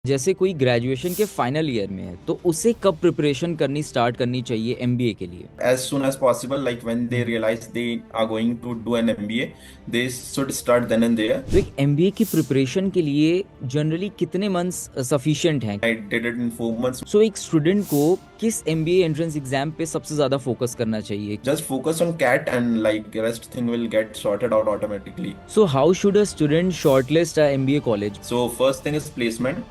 जैसे कोई ग्रेजुएशन के फाइनल ईयर में है तो उसे कब प्रिपरेशन करनी स्टार्ट करनी चाहिए एमबीए के लिए? As soon as possible, like when they realize they are going to do an MBA, they should start then and there. तो एक एमबीए की प्रिपरेशन के लिए जनरली कितने मंथ्स सफिशिएंट हैं? I did it in 4 months. सो एक student को किस एमबीए एंट्रेंस एग्जाम पे सबसे ज्यादा फोकस करना चाहिए? Just focus on CAT and like rest thing will get sorted out automatically. So how should a student shortlist a MBA college? So first thing is placement.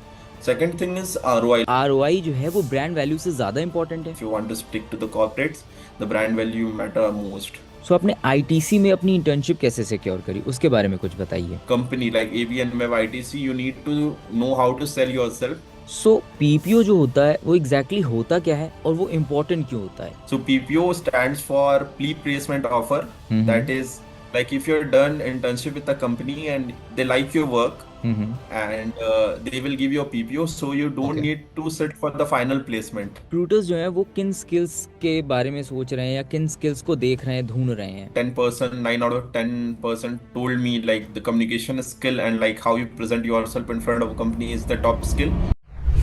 Second thing is ROI. ROI जो है वो brand value से ज्यादा important है। If you want to stick to the corporates, the brand value matter most. सो आपने ITC में अपनी internship कैसे सिक्योर करी, उसके बारे में कुछ बताइए। Company like ABN में ITC, you need to know how to sell yourself. So PPO जो होता है वो एग्जैक्टली होता क्या है और वो इम्पोर्टेंट क्यों होता है? So PPO stands for pre-placement offer. That is like if you're done internship with a company and they like your work and they will give you a PPO, so you don't need to sit for the final placement. Recruiters जो है वो किन skills के बारे में सोच रहे हैं या किन स्किल्स को देख रहे हैं, ढूंढ रहे हैं? 10%, 9 out of 10% told me like the communication skill and like how you present yourself in front of a company is the top skill.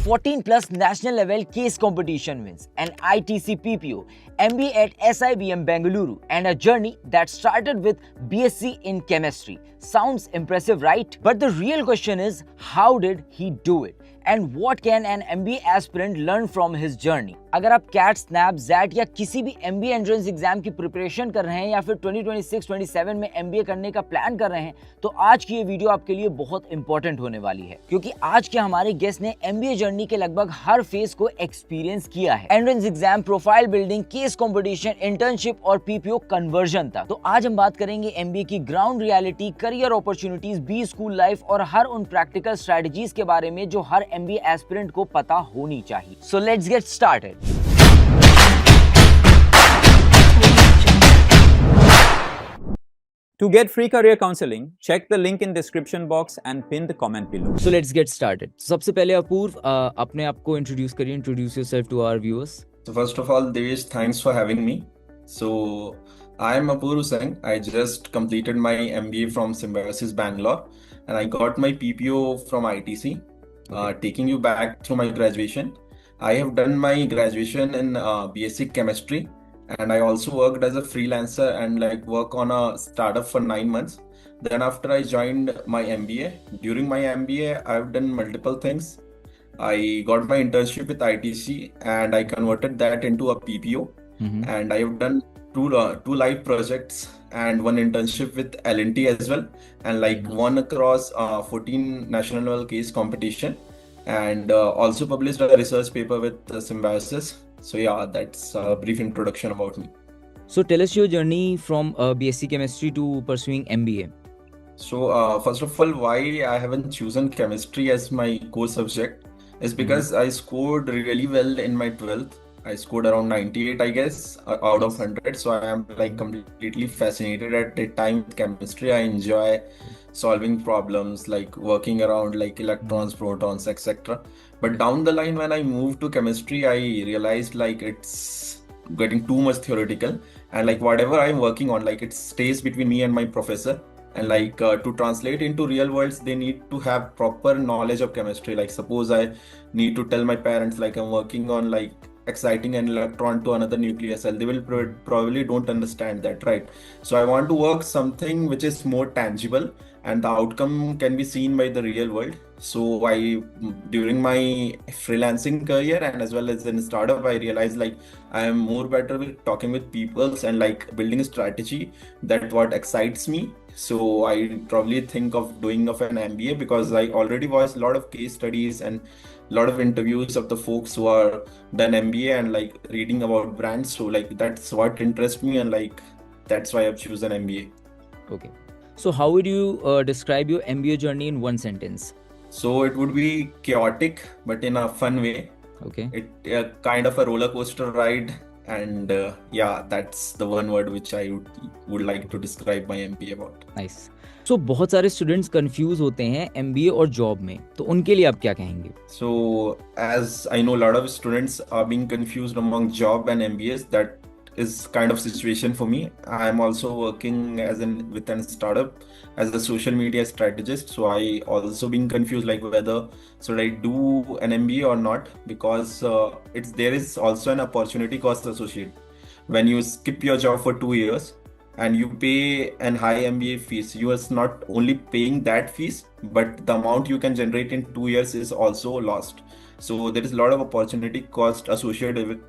14 plus national level case competition wins, an ITC PPO, MBA at SIBM Bengaluru, and a journey that started with B.Sc in chemistry. Sounds impressive, right? But the real question is, how did he do it? And what can an MBA aspirant learn from his journey? अगर आप cat, snap, jet या किसी भी MBA entrance exam की preparation कर रहे हैं या फिर 2026-27 में MBA करने का प्लान कर रहे हैं तो आज की ये वीडियो आपके लिए बहुत इंपॉर्टेंट होने वाली है, क्योंकि आज के हमारे गेस्ट ने MBA जर्नी के लगभग हर फेज को एक्सपीरियंस किया है। Entrance exam, profile building, case competition, internship और पीपीओ कन्वर्जन तक। तो आज हम बात करेंगे MBA की ground reality, career opportunities, B school life और हर उन प्रैक्टिकल स्ट्रेटजीज के बारे में जो हर MBA एस्पिरेंट को पता होनी चाहिए। So let's get started. To get free career counseling, check the link in description box and pin the comment below. So let's get started. सबसे पहले अपूर्व अपने आप को इंट्रोड्यूस करिए, introduce yourself to our viewers. So first of all, Devesh, thanks for having me. So I am Apurav Singh. I just completed my MBA from SIBM Bengaluru and I got my PPO from ITC. Taking you back through my graduation, I have done my graduation in B.Sc chemistry. And I also worked as a freelancer and like work on a startup for 9 months. Then after I joined my MBA, during my MBA, I've done multiple things. I got my internship with ITC and I converted that into a PPO. And I have done two live projects and one internship with L&T as well. And like one across 14 national level case competition and also published a research paper with Symbiosis. So yeah, that's a brief introduction about me. So tell us your journey from B.Sc chemistry to pursuing MBA. So first of all, why I haven't chosen chemistry as my core subject is because I scored really well in my 12th. I scored around 98, I guess, out of 100. So I am like completely fascinated at the time with chemistry. I enjoy solving problems, like working around like electrons, protons, etc. But down the line, when I moved to chemistry, I realized like it's getting too much theoretical and like whatever I'm working on, like it stays between me and my professor. And like to translate into real worlds, they need to have proper knowledge of chemistry. Like suppose I need to tell my parents like I'm working on like exciting an electron to another nuclear cell, they will probably don't understand that, right? So I want to work something which is more tangible and the outcome can be seen by the real world. So I, during my freelancing career and as well as in startup, I realized like I am more better with talking with people and like building a strategy. That what excites me. So I probably think of doing of an MBA because I already watched a lot of case studies and a lot of interviews of the folks who are done MBA and like reading about brands. So like that's what interests me and like that's why I've chosen MBA. Okay. So how would you describe your MBA journey in one sentence? So it would be chaotic, but in a fun way. Okay. It kind of a roller coaster ride. And yeah, that's the one word which I would like to describe my MBA about. Nice. So बहुत सारे students confuse होते हैं MBA और job में, तो उनके लिए आप क्या कहेंगे? So as I know a lot of students are being confused among job and MBAs, that is kind of situation for me. I'm also working with a startup as a social media strategist. So I also being confused like whether should I do an MBA or not, because there is also an opportunity cost associated. When you skip your job for 2 years and you pay an high MBA fees, you are not only paying that fees, but the amount you can generate in 2 years is also lost. So there is a lot of opportunity cost associated with.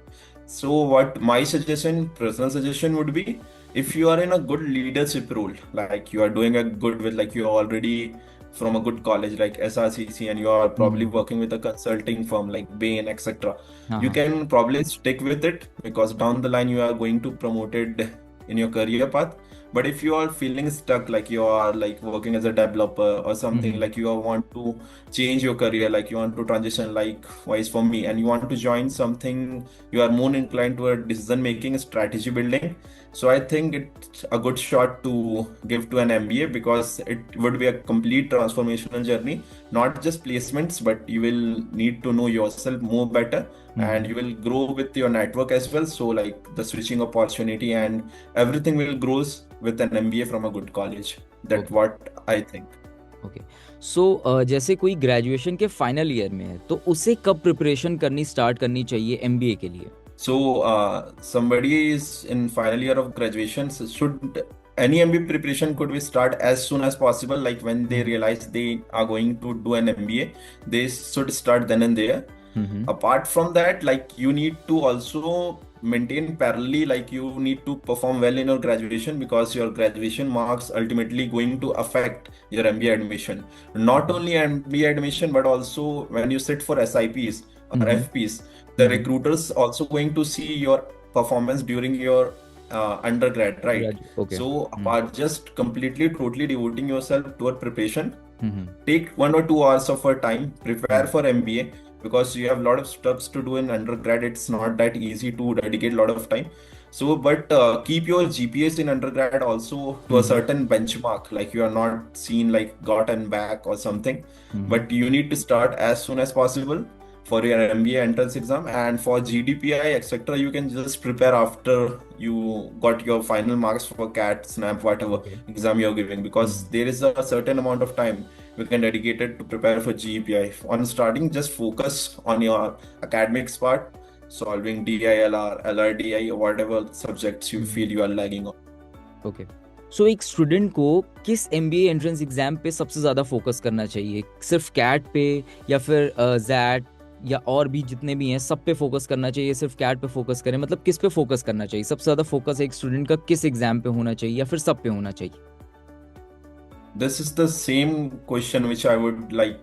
So what my personal suggestion would be, if you are in a good leadership role, like you are doing a good with, like you are already from a good college like SRCC, and you are probably working with a consulting firm like Bain, etc., you can probably stick with it, because down the line you are going to promoted in your career path. But if you are feeling stuck, like you are like working as a developer or something, like you want to change your career, like you want to transition, like wise for me, and you want to join something, you are more inclined toward decision making, strategy building. So I think it's a good shot to give to an MBA, because it would be a complete transformational journey, not just placements, but you will need to know yourself more better, and you will grow with your network as well. So like the switching opportunity and everything will grows with an MBA from a good college. That's what I think. Okay so जैसे कोई graduation के final year में है तो उसे कब preparation करनी start करनी चाहिए एमबीए के लिए? So somebody is in final year of graduation, so should any MBA preparation could be start as soon as possible. Like when they realize they are going to do an MBA, they should start then and there. Apart from that, like you need to also maintain parallelly, like you need to perform well in your graduation, because your graduation marks ultimately going to affect your MBA admission. Not only MBA admission, but also when you sit for SIPs or FPs, the recruiters also going to see your performance during your undergrad, right? Okay. So apart just completely, totally devoting yourself toward preparation, take 1 or 2 hours of your time, prepare for MBA, because you have a lot of stuff to do in undergrad. It's not that easy to dedicate a lot of time. So, but keep your GPAs in undergrad also to a certain benchmark, like you are not seen like gotten back or something, but you need to start as soon as possible for your MBA entrance exam. And for GDPI, etc., you can just prepare after you got your final marks for CAT, SNAP, whatever exam you're giving, because there is a certain amount of time we can dedicate it to prepare for GPI. On starting, just focus on your academics part, solving DILR, LRDI, or whatever subjects you feel you are lagging on. Okay. सो एक student को किस MBA entrance exam पे सबसे ज़्यादा focus करना चाहिए? सिर्फ cat पे या फिर जैट या और भी जितने भी हैं सब पे फोकस करना चाहिए? सिर्फ कैट पे फोकस करें, मतलब किस पे फोकस करना चाहिए? सबसे ज़्यादा फोकस एक स्टूडेंट का किस एग्जाम पे होना चाहिए या फिर सब पे होना चाहिए? This is the same question which I would like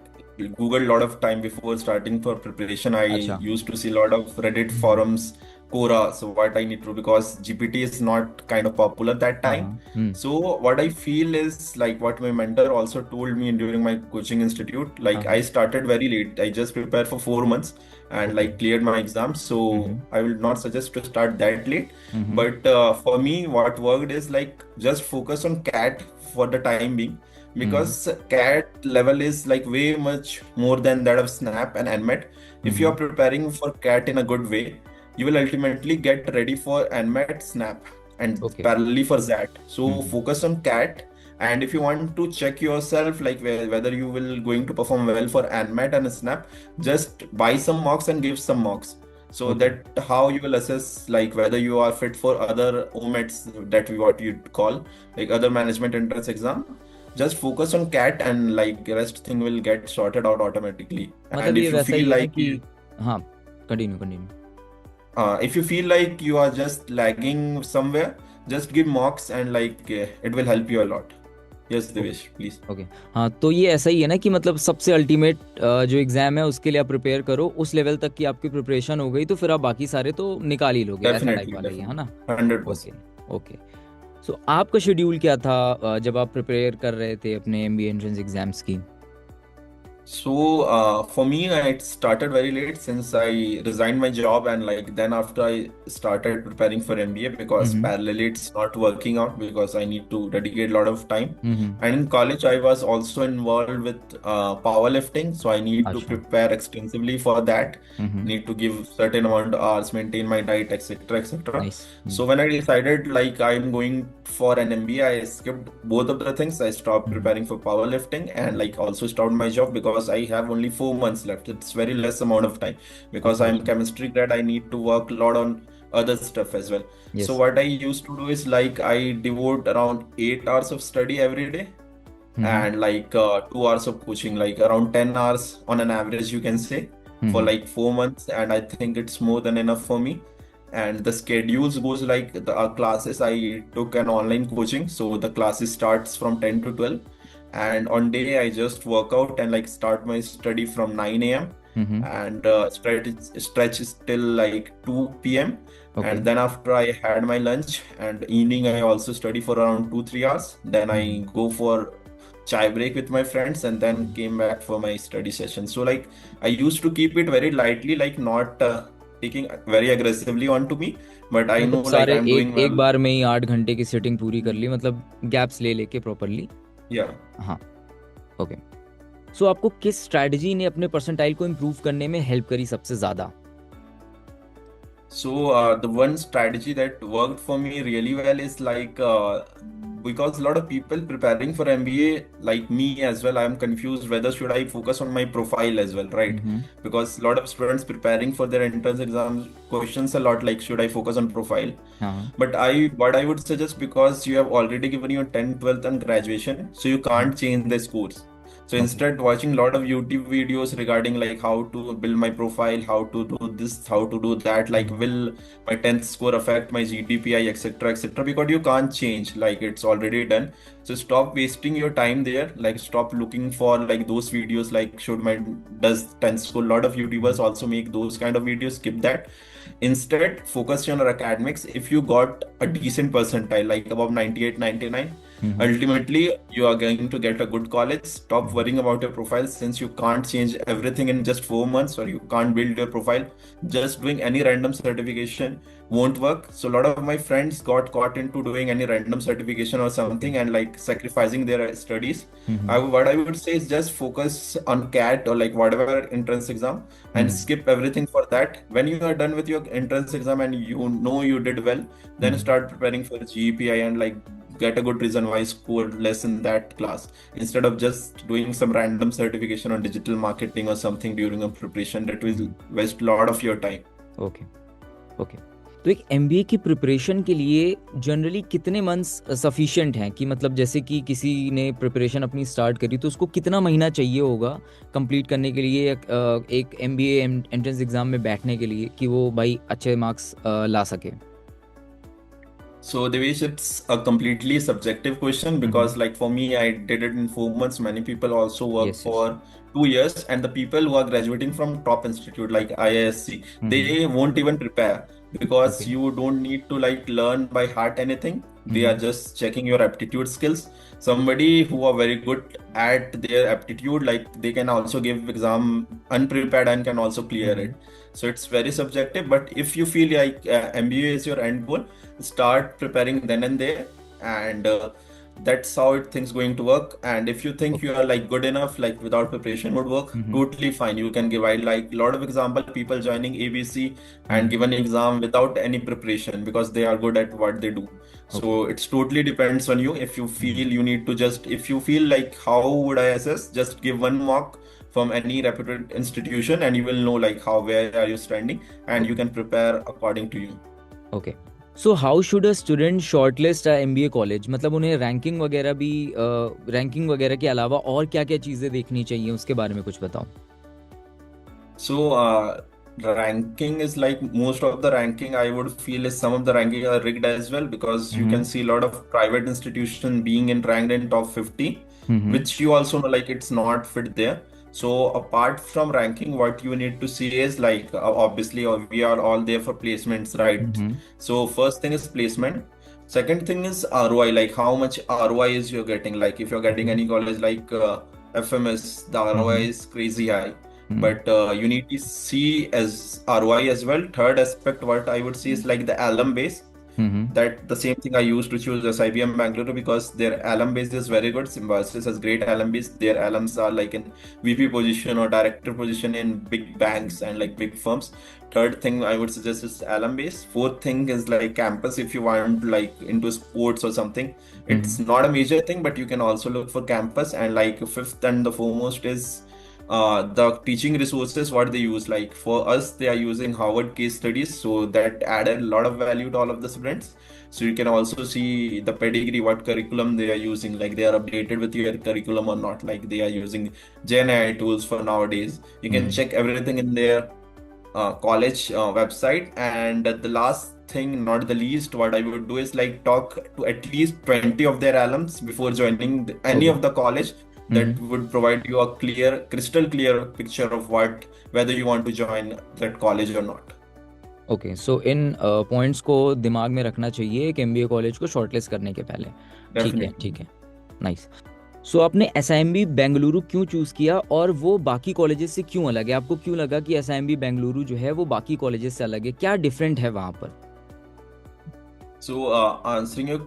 Google a lot of time before starting for preparation. I used to see a lot of Reddit forums, Quora. So what I need to, because GPT is not kind of popular that time. So what I feel is like what my mentor also told me during my coaching institute. Like I started very late. I just prepared for 4 months and like cleared my exams. So I will not suggest to start that late. But for me, what worked is like just focus on CAT for the time being, because CAT level is like way much more than that of SNAP and NMAT. If you are preparing for CAT in a good way, you will ultimately get ready for NMAT, SNAP, and parallelly for ZAT. So focus on CAT, and if you want to check yourself like whether you will going to perform well for NMAT and SNAP, just buy some mocks and give some mocks. So that how you will assess like whether you are fit for other OMETs, that what you call like other management entrance exam. Just focus on CAT and like the rest thing will get sorted out automatically. And if you feel like continue. If you feel like you are just lagging somewhere, just give mocks and like it will help you a lot. Yes, Devesh, please. Okay. हाँ, तो ये ऐसा ही है ना कि मतलब सबसे ultimate जो एग्जाम है उसके लिए आप प्रिपेयर करो, उस लेवल तक की आपकी प्रिपरेशन हो गई तो फिर आप बाकी सारे तो निकाल ही लोगे, ऐसा टाइप वाला ही है ना? 100%. ओके. सो आपका शेड्यूल क्या था जब आप प्रिपेयर कर रहे थे अपने MBA एंट्रेंस एग्जाम्स की? So for me, it started very late since I resigned my job, and like then after I started preparing for MBA because Mm-hmm. parallelly it's not working out because I need to dedicate a lot of time. Mm-hmm. And in college, I was also involved with powerlifting, so I need to अच्छा. prepare extensively for that. Mm-hmm. Need to give certain amount of hours, maintain my diet, etc., etc. Nice. So when I decided like I'm going for an MBA, I skipped both of the things. I stopped Mm-hmm. preparing for powerlifting and like also stopped my job because I have only 4 months left. It's very less amount of time because अच्छा I'm अच्छा. chemistry grad. I need to work a lot on other stuff as well. So Yes. what I used to do is like I devote around 8 hours of study every day Mm-hmm. and like 2 hours of coaching, like around 10 hours on an average, you can say, for Mm-hmm. like 4 months. And I think it's more than enough for me. And the schedules goes like the classes. I took an online coaching, so the classes starts from 10 to 12. And on day I just work out and like start my study from 9 a.m. Mm-hmm. and stretch till like 2 p.m. Okay. And then after I had my lunch and evening, I also study for around 2 3 hours. Then I Mm-hmm. go for chai break with my friends and then came back for my study session. So like I used to keep it very lightly, like not taking very aggressively onto me, but I know मतलब like सारे I'm एक doing एक well. बार में ही 8 घंटे की sitting पूरी कर ली, मतलब गैप्स ले लेके प्रॉपरली. Yeah. हाँ. ओके. सो आपको किस स्ट्रैटेजी ने अपने परसेंटाइल को इम्प्रूव करने में हेल्प करी सबसे ज़्यादा? So the one strategy that worked for me really well is like because a lot of people preparing for MBA, like me as well, I'm confused whether should I focus on my profile as well, right? Mm-hmm. Because a lot of students preparing for their entrance exams questions a lot like should I focus on profile? हाँ. But what I would suggest, because you have already given your 10th, 12th and graduation, so you can't change the scores. So okay. instead, watching a lot of YouTube videos regarding like how to build my profile, how to do this, how to do that, like will my 10th score affect my GDPI, etc., etc. Because you can't change, like it's already done. So stop wasting your time there. Like stop looking for like those videos like should my does 10th score. A lot of YouTubers also make those kind of videos. Skip that. Instead, focus on your academics. If you got a decent percentile, like above 98, 99, Mm-hmm. ultimately you are going to get a good college. Stop worrying about your profile since you can't change everything in just 4 months or you can't build your profile. Just doing any random certification won't work. So a lot of my friends got caught into doing any random certification or something and like sacrificing their studies. Mm-hmm. What I would say is just focus on CAT or like whatever entrance exam and Mm-hmm. skip everything for that. When you are done with your entrance exam and you know you did well, then Mm-hmm. start preparing for GPI and like get a good reason why I scored less in that class instead of just doing some random certification on digital marketing or something during a preparation that will waste a lot of your time. Okay. Okay. तो एक MBA की preparation के लिए generally कितने months sufficient हैं, कि मतलब जैसे कि किसी ने प्रिपरेशन अपनी स्टार्ट करी तो उसको कितना महीना चाहिए होगा कंप्लीट करने के लिए एक MBA एंट्रेंस एग्ज़ाम में बैठने के लिए कि वो भाई अच्छे मार्क्स ला सके? So Devesh, it's a completely subjective question because like for me, I did it in 4 months. Many people also work Yes, yes. for 2 years, and the people who are graduating from top institute like IISc, they won't even prepare because Okay. you don't need to like learn by heart anything. They are just checking your aptitude skills. Somebody who are very good at their aptitude, like they can also give exam unprepared and can also clear it. So it's very subjective. But if you feel like MBA is your end goal, start preparing then and there, and that's how things going to work. And if you think you are like good enough, like without preparation would work, totally fine. You can give. I like a lot of example people joining ABC and give an exam without any preparation because they are good at what they do. So it's totally depends on you. If you feel you need to just, if you feel like how would I assess, just give one mock from any reputed institution and you will know like how, where are you standing, and you can prepare according to you. Okay. So how should a student shortlist a MBA college? मतलब उन्हें ranking वगैरह भी ranking वगैरह के अलावा और क्या क्या चीज़ें देखनी चाहिए, उसके बारे में कुछ बताओ. So ranking is like most of the ranking I would feel is some of the ranking are rigged as well because you can see a lot of private institution being ranked in top 50, which you also know like it's not fit there. So apart from ranking, what you need to see is like obviously we are all there for placements, right? So first thing is placement. Second thing is ROI, like how much ROI is you're getting. Like if you're getting any college like FMS, the ROI Mm-hmm. is crazy high. Mm-hmm. But you need to see as ROI as well. Third aspect, what I would see is like the alum base. Mm-hmm. That the same thing I used to choose as IBM Bangalore because their alum base is very good. Symbiosis has great alum base. Their alums are like in VP position or director position in big banks and like big firms. Third thing I would suggest is alum base. Fourth thing is like campus if you want like into sports or something. Mm-hmm. It's not a major thing, but you can also look for campus. And like fifth and the foremost is the teaching resources what they use. Like for us they are using Harvard case studies, so that added a lot of value to all of the students. So you can also see the pedigree, what curriculum they are using, like they are updated with your curriculum or not, like they are using Gen AI tools for nowadays. You can Mm-hmm. check everything in their college website. And the last thing, not the least, what I would do is like talk to at least 20 of their alums before joining any Okay. of the college. Mm-hmm. That would provide you a clear, crystal clear picture of whether you want to join that college or not. Okay, so in points को दिमाग में रखना चाहिए एक MBA college को shortlist करने के पहले। ठीक है, Definitely. ठीक है, नाइस। सो आपने एसआईएमबी बेंगलुरु क्यों चूज़ किया और वो बाकी कॉलेजेस से क्यों अलग है? आपको क्यों लगा कि एसआईएमबी बेंगलुरु जो है वो बाकी कॉलेजेस से अलग है? क्या डिफरेंट है वहाँ पर? So, answering your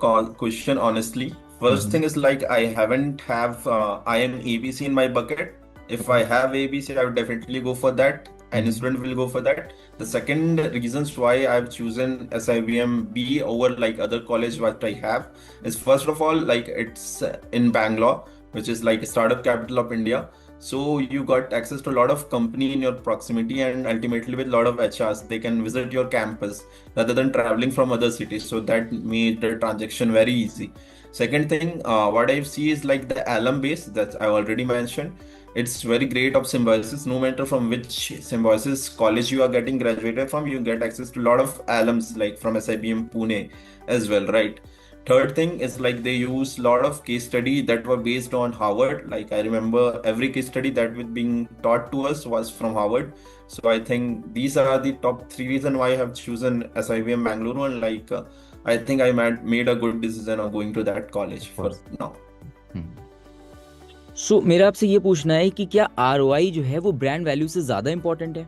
question honestly, first thing is like I haven't have I am ABC in my bucket. If I have ABC, I would definitely go for that. Any student will go for that. The second reasons why I've chosen SIBM B over like other college what I have is first of all like it's in Bangalore, which is like a startup capital of India. So you got access to a lot of company in your proximity, and ultimately with a lot of HRs, they can visit your campus rather than traveling from other cities. So that made the transaction very easy. Second thing, what I see is like the alum base that I already mentioned. It's very great of Symbiosis. No matter from which Symbiosis college you are getting graduated from, you get access to a lot of alums like from SIBM Pune as well, right? Third thing is like they use a lot of case study that were based on Harvard. Like I remember every case study that was being taught to us was from Harvard. So I think these are the top three reasons why I have chosen SIBM Bangalore, and like I think I made a good decision of going to that college for now. सो मेरा आपसे ये पूछना है कि क्या ROI जो है वो ब्रांड वैल्यू से ज़्यादा इम्पोर्टेंट है?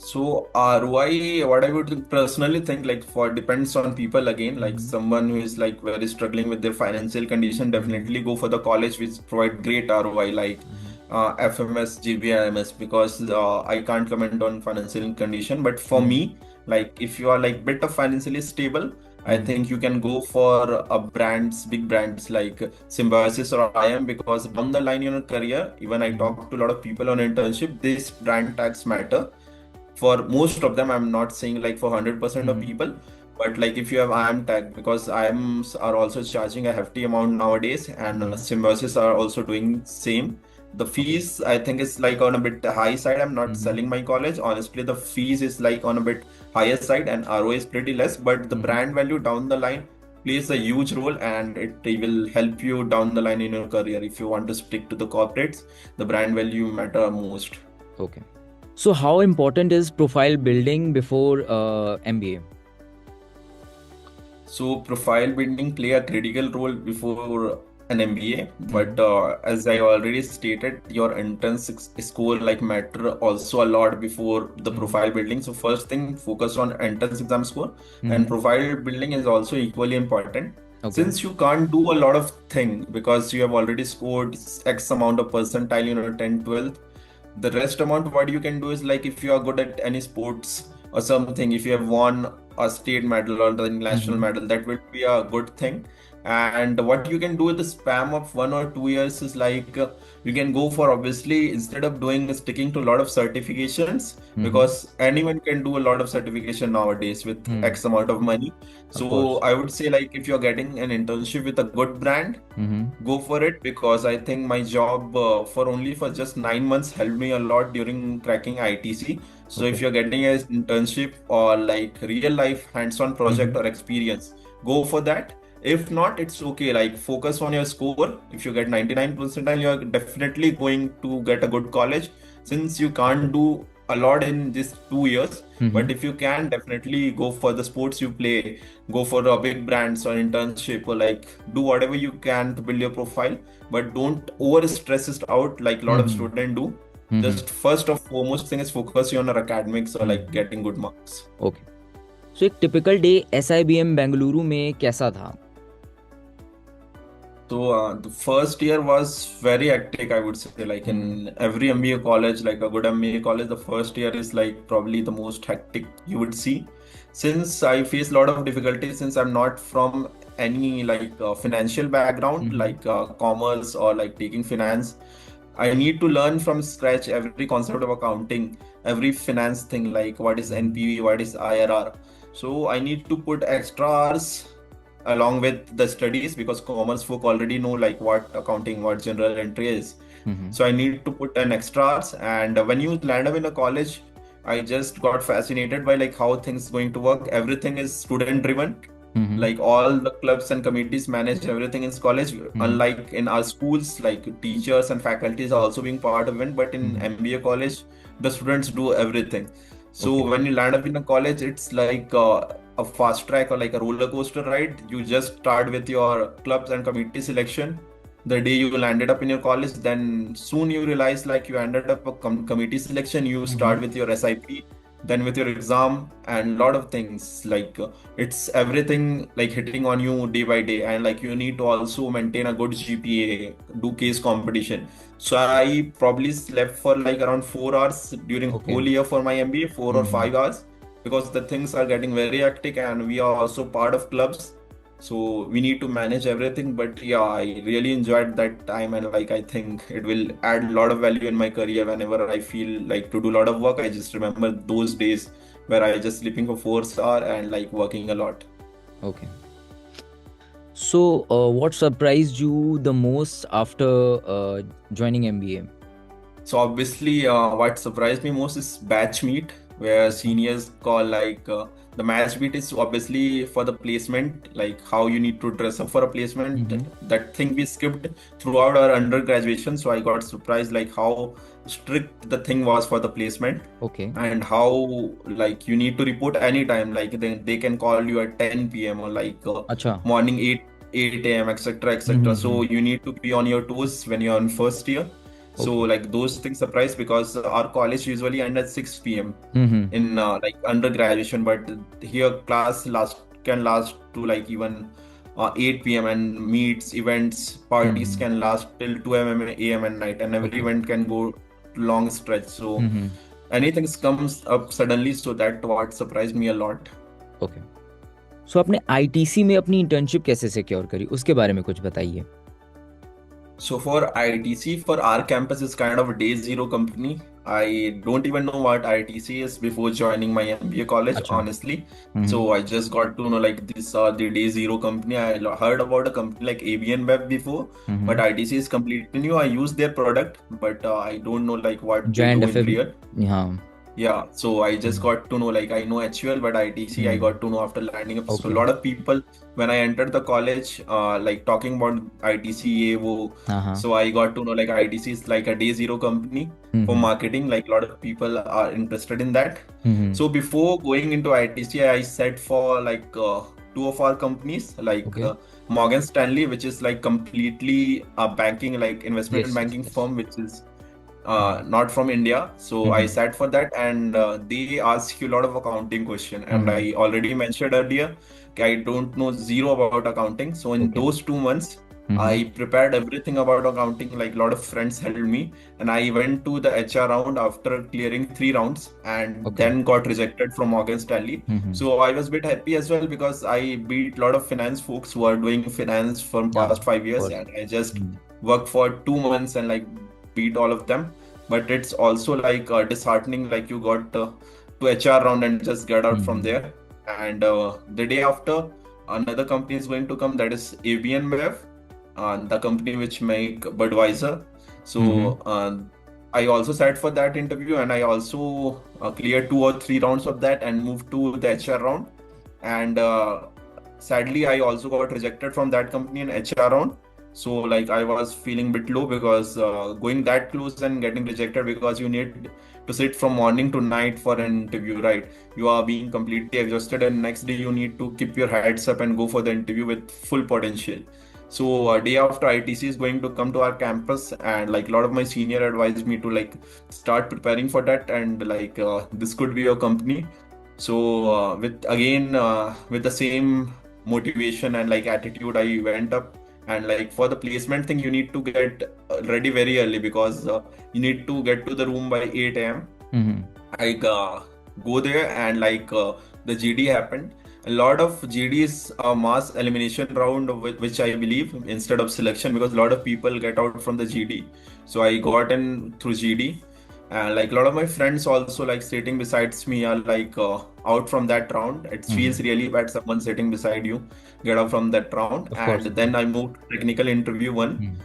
So ROI, what I would personally think, like for depends on people again. Like someone who is like very struggling with their financial condition, definitely go for the college which provide great ROI, like FMS, GBIMS, because I can't comment on financial condition. But for me, like if you are like bit of financially stable, I think you can go for a big brands like Symbiosis or IM, because down the line in your career, even I talk to a lot of people on internship, these brand tags matter. For most of them, I'm not saying like for 100% of people, but like if you have IM tag, because IMs are also charging a hefty amount nowadays, and Symbiosis are also doing same. The fees I think is like on a bit high side. I'm not selling my college. Honestly, the fees is like on a bit higher side, and ROI is pretty less, but the brand value down the line plays a huge role, and it will help you down the line in your career. If you want to stick to the corporates, the brand value matter most. Okay. So how important is profile building before MBA? So profile building play a critical role before an MBA, but as I already stated, your entrance score like matter also a lot before the profile building. So first thing, focus on entrance exam score, and profile building is also equally important. Since you can't do a lot of thing because you have already scored X amount of percentile in your 10th, 12th, the rest amount what you can do is like if you are good at any sports or something, if you have won a state medal or the national medal, that would be a good thing. And what you can do with the span of 1 or 2 years is like you can go for, obviously, instead of sticking to a lot of certifications, because anyone can do a lot of certification nowadays with X amount of money. So I would say like if you're getting an internship with a good brand, go for it, because I think my job for just 9 months helped me a lot during cracking ITC. So if you're getting an internship or like real life hands-on project or experience, go for that. If not, it's okay. Like focus on your score. If you get 99 percentile, you're definitely going to get a good college. Since you can't do a lot in these 2 years. Mm-hmm. But if you can, definitely go for the sports you play, go for a big brands or internship, or like do whatever you can to build your profile. But don't over stress it out like a lot of Mm-hmm. students do. Mm-hmm. Just first of foremost thing is focus on your academics or like Mm-hmm. getting good marks. Okay, so एक typical day SIBM Bengaluru में कैसा था? So the first year was very hectic, I would say. Like in every MBA college, like a good MBA college, the first year is like probably the most hectic you would see. Since I face a lot of difficulties, since I'm not from any like financial background, Mm-hmm. like commerce or like taking finance, I need to learn from scratch every concept of accounting, every finance thing, like what is NPV, what is IRR. So I need to put extra hours along with the studies, because commerce folk already know like what accounting, what general entry is. Mm-hmm. So I need to put an extra hours. And when you land up in a college, I just got fascinated by like how things going to work. Everything is student driven. Mm-hmm. Like all the clubs and committees manage everything in college. Unlike in our schools, like teachers and faculties are also being part of it. But in MBA college, the students do everything. So Okay. when you land up in a college, it's like a fast track or like a roller coaster ride. You just start with your clubs and committee selection. The day you landed up in your college, then soon you realize like you ended up a committee selection. You start with your SIP, then with your exam, and lot of things like it's everything like hitting on you day by day. And like you need to also maintain a good GPA, do case competition. So I probably slept for like around 4 hours during Okay. whole year for my MBA, 4 or 5 hours, because the things are getting very hectic and we are also part of clubs. So we need to manage everything. But yeah, I really enjoyed that time, and like I think it will add a lot of value in my career. Whenever I feel like to do a lot of work, I just remember those days where I just sleeping for 4 hours and like working a lot. Okay. So, what surprised you the most after joining MBA? So obviously, what surprised me most is batch meet, where seniors call like the match meet is obviously for the placement, like how you need to dress up for a placement. That thing we skipped throughout our undergraduation. So I got surprised like how strict the thing was for the placement, Okay. and how like you need to report anytime. Like they can call you at 10 p.m. or like अच्छा. morning 8 a.m. etc. So you need to be on your toes when you're in first year. So Okay. like those things surprise, because our college usually end at 6 p.m. Mm-hmm. in like undergraduation, but here class can last to like even 8 p.m. and meets, events, parties can last till 2 a.m. at night, and every event can go long stretch. So anything comes up suddenly, so that what surprised me a lot. Okay, so आपने ITC में अपनी internship कैसे secure करी, उसके बारे में कुछ बताइए. So for ITC, for our campus is kind of a day zero company. I don't even know what ITC is before joining my MBA college, Acha. honestly. So I just got to know like this the day zero company. I heard about a company like ABN Web before, but ITC is completely new. I use their product, but I don't know like what they Giant do in FM. real. हाँ. Yeah, so I just got to know like I know HUL, but ITC I got to know after landing up. So a lot of people when I entered the college, like talking about ITC, ye wo. So I got to know like ITC is like a day zero company for marketing. Like a lot of people are interested in that. So before going into ITC, I set for like two of our companies, like Morgan Stanley, which is like completely a banking, like investment banking firm, which is not from India. So I sat for that, and they ask you a lot of accounting question. And I already mentioned earlier, I don't know zero about accounting. So in those 2 months, I prepared everything about accounting. Like a lot of friends helped me, and I went to the HR round after clearing 3 rounds, and then got rejected from Morgan Stanley. So I was a bit happy as well, because I beat a lot of finance folks who are doing finance for past 5 years, and I just worked for 2 months and like beat all of them. But it's also like disheartening, like you got to HR round and just get out from there. And the day after, another company is going to come, that is ABN Bev, the company which make Budweiser. So I also sat for that interview, and I also cleared 2 or 3 rounds of that and moved to the HR round. And sadly, I also got rejected from that company in HR round. So like I was feeling a bit low because going that close and getting rejected, because you need to sit from morning to night for an interview, right? You are being completely exhausted, and next day you need to keep your heads up and go for the interview with full potential. So a day after, ITC is going to come to our campus, and like a lot of my senior advised me to like start preparing for that, and like this could be your company. So with the same motivation and like attitude, I went up. And like for the placement thing, you need to get ready very early, because you need to get to the room by 8 a.m. I go there, and like the GD happened. A lot of GDs are mass elimination round, which I believe, instead of selection, because a lot of people get out from the GD. So I got in through GD, and like a lot of my friends also like sitting besides me are like out from that round. It feels really bad someone sitting beside you get out from that round. Of And course. then I moved to technical interview one,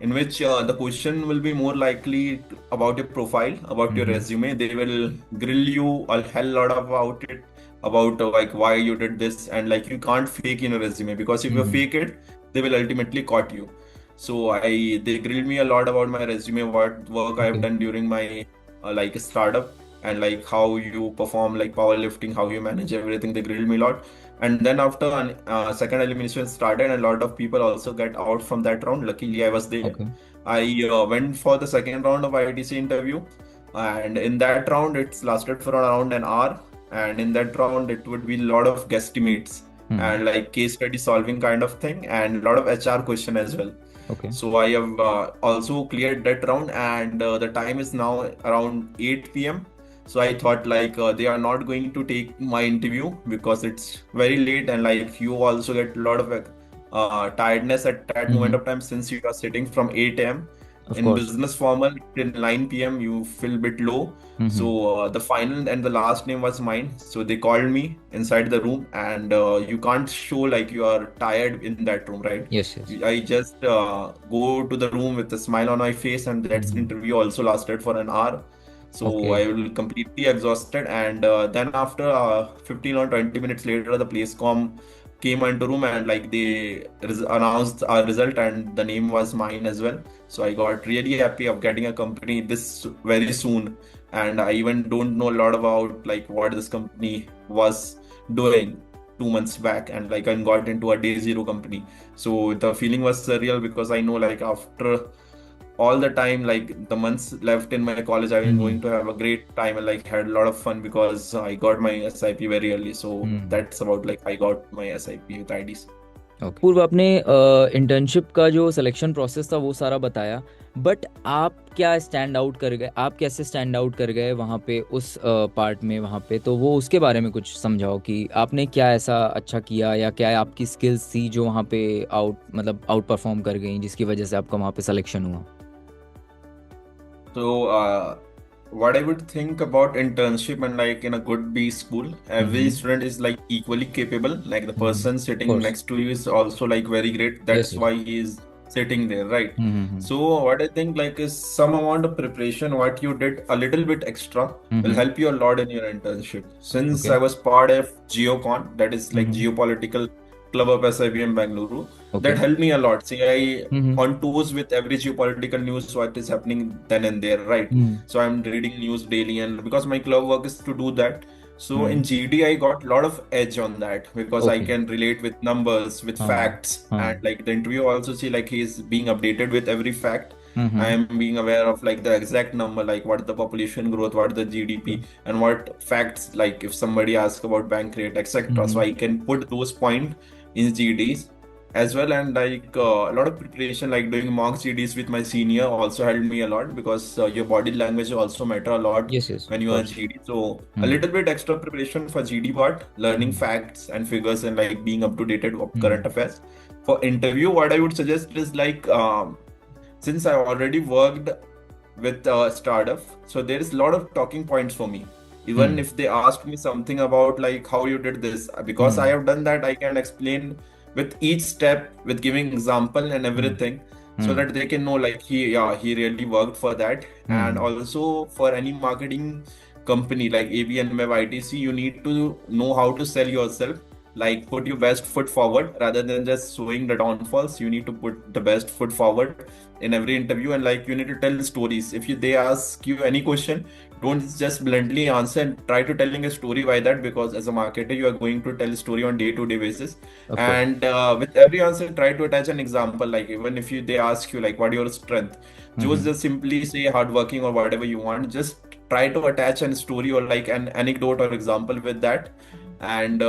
in which the question will be more likely about your profile, about your resume. They will grill you a hell lot about it, about like why you did this, and like you can't fake in your resume, because if you fake it, they will ultimately caught you. So they grilled me a lot about my resume, what work I have done during my like startup, and like how you perform like powerlifting, how you manage everything. They grilled me a lot. And then after second elimination started, and a lot of people also get out from that round. Luckily, I was there. Okay. I went for the second round of ITC interview, and in that round, it's lasted for around an hour. And in that round, it would be a lot of guesstimates and like case study solving kind of thing, and a lot of HR question as well. Okay. So I have also cleared that round, and the time is now around 8 p.m. So I thought like they are not going to take my interview because it's very late, and like you also get a lot of tiredness at that moment of time, since you are sitting from 8 a.m. Of In course. business formal till 9 p.m. you feel a bit low. So the final and the last name was mine. So they called me inside the room, and you can't show like you are tired in that room, right? Yes, yes. I just go to the room with a smile on my face, and that interview also lasted for an hour. So Okay. I will completely exhausted, and then after 15 or 20 minutes later, the place com came into room, and like they announced our result, and the name was mine as well. So I got really happy of getting a company this very soon, and I even don't know a lot about like what this company was doing 2 months back, and like I got into a day zero company. So the feeling was surreal, because I know like after all the time, like the months left in my college, I've been going to have a great time and like had a lot of fun, because I got my SIP very early. So that's about like I got my SIP with IDC. Okay पूर्व आपने internship का जो selection process था वो सारा बताया, but आप क्या स्टैंड आउट कर गए, आप कैसे स्टैंड आउट कर गए वहाँ पे उस पार्ट में वहाँ पे, तो वो उसके बारे में कुछ समझाओ कि आपने क्या ऐसा अच्छा किया, या क्या आपकी स्किल्स थी जो वहाँ पे आउट परफॉर्म कर गई जिसकी वजह से आपका वहाँ पे सिलेक्शन हुआ. So, what I would think about internship, and like in a good B school, every student is like equally capable. Like the person sitting course. next to you is also like very great. That's yes. why he is sitting there, right? So what I think like is some amount of preparation, what you did a little bit extra will help you a lot in your internship. Since Okay. I was part of GeoCon, that is like geopolitical club of SIBM Bengaluru, Okay. that helped me a lot. See, I on tours with every geopolitical news, what is happening then and there, right? So I'm reading news daily, and because my club work is to do that. So in GD, I got a lot of edge on that, because I Okay. can relate with numbers, with facts, and like the interview also see like he's being updated with every fact. I am being aware of like the exact number, like what the population growth, what the GDP, and what facts, like if somebody asks about bank rate, etc. So I can put those points in GDs as well. And like a lot of preparation, like doing mock GDs with my senior also helped me a lot, because your body language also matter a lot Yes, yes, when of you are course. GD. So a little bit extra preparation for GD part, learning facts and figures, and like being up to date with current affairs. For interview, what I would suggest is like since I already worked with a startup, so there is a lot of talking points for me. Even if they ask me something about like how you did this, because I have done that, I can explain with each step, with giving example and everything, so that they can know like he really worked for that. And also for any marketing company like AB and ITC, you need to know how to sell yourself like put your best foot forward rather than just showing the downfalls. You need to put the best foot forward in every interview, and like you need to tell stories. If they ask you any question, don't just bluntly answer, and try to telling a story by that, because as a marketer you are going to tell a story on day-to-day basis. Of course. And with every answer, try to attach an example. Like even if they ask you like what your strength, just simply say hardworking or whatever you want. Just try to attach a story or like an anecdote or example with that, and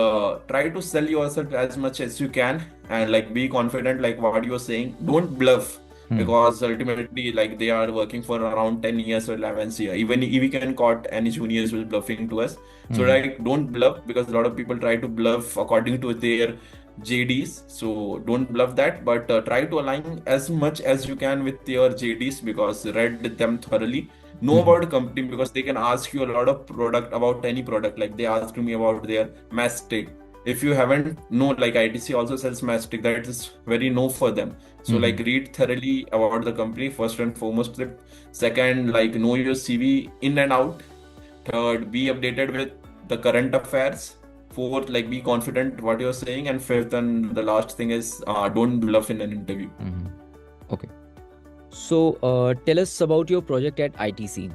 try to sell yourself as much as you can, and like be confident like what you're saying. Don't bluff, because ultimately like they are working for around 10 years or 11 years. Even if we can caught any juniors will bluffing to us. So like don't bluff, because a lot of people try to bluff according to their JDs. So don't bluff that, but try to align as much as you can with your JDs, because read them thoroughly. Know about the company, because they can ask you a lot of product about any product. Like they asked me about their mastic. If you haven't know, like ITC also sells mastic, that is very no for them. So like read thoroughly about the company, first and foremost tip. Second, like know your CV in and out. Third, be updated with the current affairs. Fourth, like be confident what you're saying. And fifth and the last thing is don't bluff in an interview. Okay. So tell us about your project at ITC.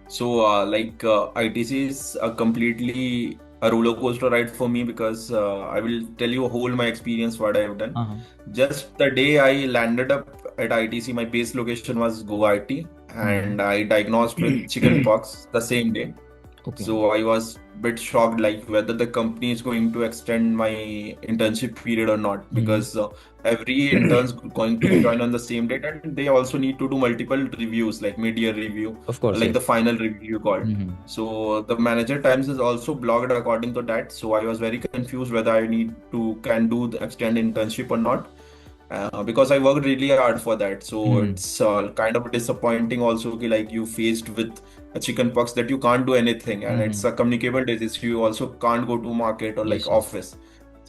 So ITC is completely a roller coaster ride for me, because I will tell you whole my experience what I have done. Just the day I landed up at ITC, my base location was Guwahati, and I diagnosed with chickenpox the same day. Okay. So I was a bit shocked, like whether the company is going to extend my internship period or not, because every intern's going to join on the same date, and they also need to do multiple reviews, like mid-year review, Of course, like yes. the final review called. So the manager times is also blocked according to that. So I was very confused whether I can do the extend internship or not. Because I worked really hard for that. So it's kind of disappointing also, like you faced with a chicken pox that you can't do anything, and it's a communicable disease. You also can't go to market or like Yes. office.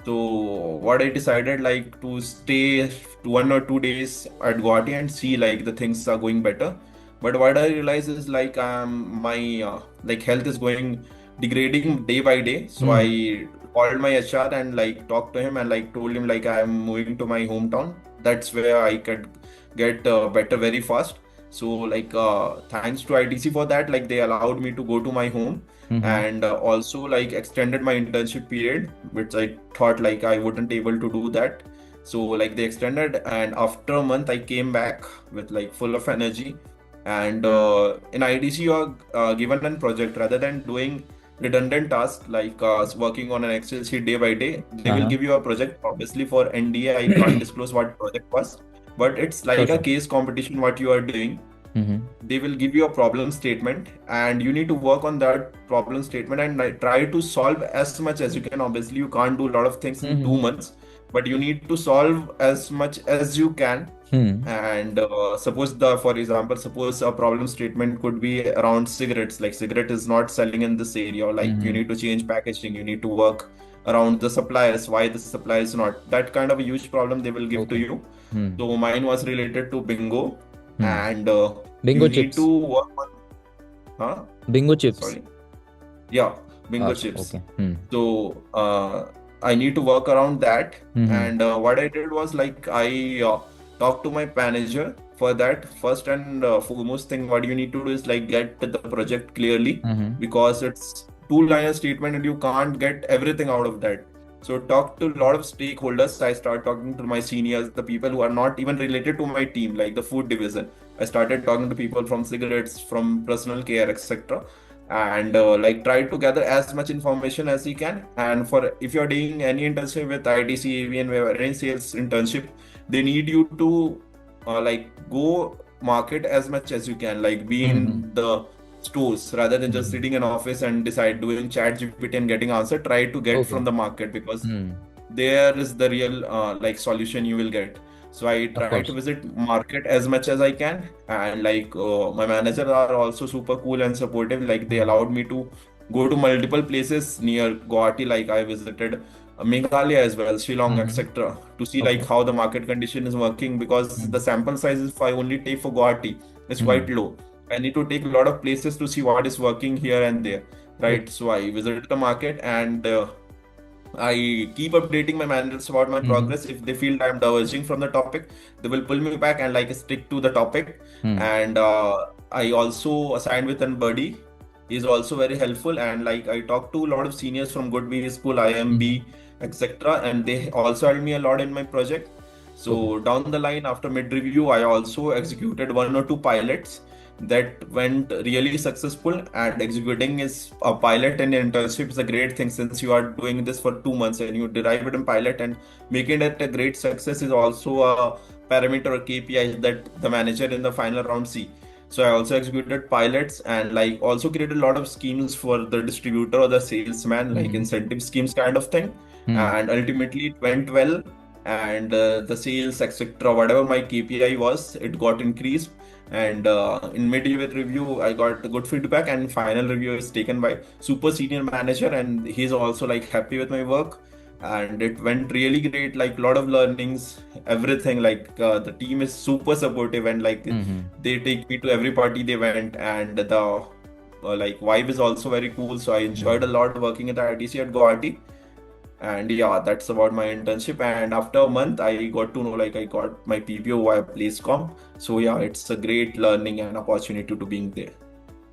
So what I decided, like to stay 1 or 2 days at Guwahati and see like the things are going better. But what I realized is like my like health is going degrading day by day. So I called my HR and like talked to him and like told him like I'm moving to my hometown. That's where I could get better very fast. So like thanks to ITC for that, like they allowed me to go to my home, and also like extended my internship period, which I thought like I wouldn't able to do that. So like they extended, and after a month I came back with like full of energy. And in ITC you are given a project rather than doing redundant tasks like working on an Excel sheet day by day. They will give you a project. Obviously for NDA I can't disclose what project was, but it's like a case competition what you are doing. They will give you a problem statement, and you need to work on that problem statement and like, try to solve as much as you can. Obviously you can't do a lot of things in 2 months, but you need to solve as much as you can. And for example, suppose a problem statement could be around cigarettes. Like cigarette is not selling in this area, or like you need to change packaging, you need to work around the suppliers, why the supplier is not. That kind of a huge problem they will give to you. So mine was related to bingo, and Bingo you need chips. to work on Bingo chips. sorry yeah bingo chips. Okay. So I need to work around that. And what I did was like I talked to my manager for that. First and foremost thing what you need to do is like get the project clearly, because it's two-liner statement and you can't get everything out of that. So talk to a lot of stakeholders. I start talking to my seniors, the people who are not even related to my team, like the food division. I started talking to people from cigarettes, from personal care, etc. And like try to gather as much information as you can. And for if you're doing any internship with ITC, AVN, or any sales internship, they need you to like go market as much as you can, like be in the stores rather than just sitting in office and decide doing chat GPT and getting answer. Try to get from the market, because there is the real like solution you will get. So I try to visit market as much as I can, and like my managers are also super cool and supportive. Like they allowed me to go to multiple places near Guwahati. Like I visited Meghalaya as well, Shillong, etc. to see like how the market condition is working, because the sample size if I only take for Guwahati is quite low. I need to take a lot of places to see what is working here and there, right? So I visited the market, and I keep updating my managers about my Mm-hmm. progress. If they feel I'm diverging from the topic, they will pull me back and like stick to the topic. Hmm. And I also assigned with an buddy. He's also very helpful. And like I talked to a lot of seniors from Good B School, Mm-hmm. IMB, etc. And they also helped me a lot in my project. Okay. So down the line, after mid review, I also executed one or two pilots that went really successful. And executing is a pilot and internship is a great thing, since you are doing this for 2 months and you derive it in pilot, and making it a great success is also a parameter or KPI that the manager in the final round see. So I also executed pilots and like also created a lot of schemes for the distributor or the salesman, like Mm-hmm. incentive schemes kind of thing. Hmm. And ultimately it went well, and the sales, etc., whatever my KPI was, it got increased. And in mid-year review, I got good feedback, and final review is taken by super senior manager, and he's also like happy with my work. And it went really great, like a lot of learnings, everything. Like the team is super supportive, and like Mm-hmm. they take me to every party they went, and the like vibe is also very cool. So I enjoyed a Mm-hmm. lot working at the ITC at Guwahati. And yeah, that's about my internship. And after a month, I got to know like I got my PPO via PlaceCom. So yeah, it's a great learning and opportunity to being there.